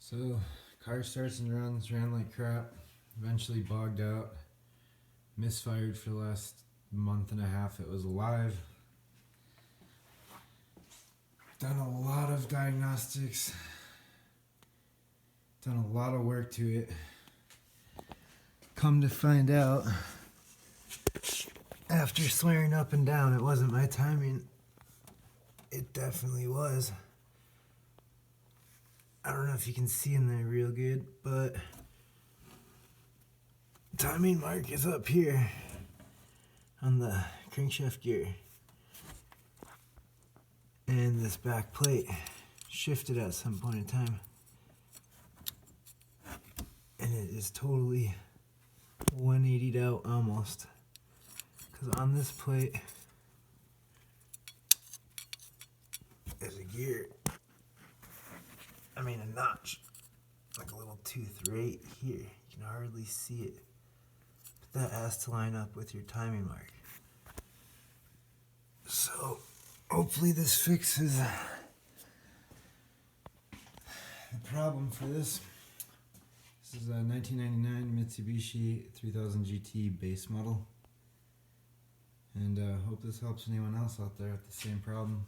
So, car starts and runs, ran like crap, eventually bogged out, misfired for the last month and a half it was alive. Done a lot of diagnostics, done a lot of work to it. Come to find out, after swearing up and down it wasn't my timing, it definitely was. I don't know if you can see in there real good, but timing mark is up here on the crankshaft gear. And this back plate shifted at some point in time. And it is totally 180'd out almost. Because on this plate is a gear. I mean a notch. Like a little tooth right here. You can hardly see it. But that has to line up with your timing mark. So hopefully this fixes the problem for this. This is a 1999 Mitsubishi 3000 GT base model. And hope this helps anyone else out there with the same problem.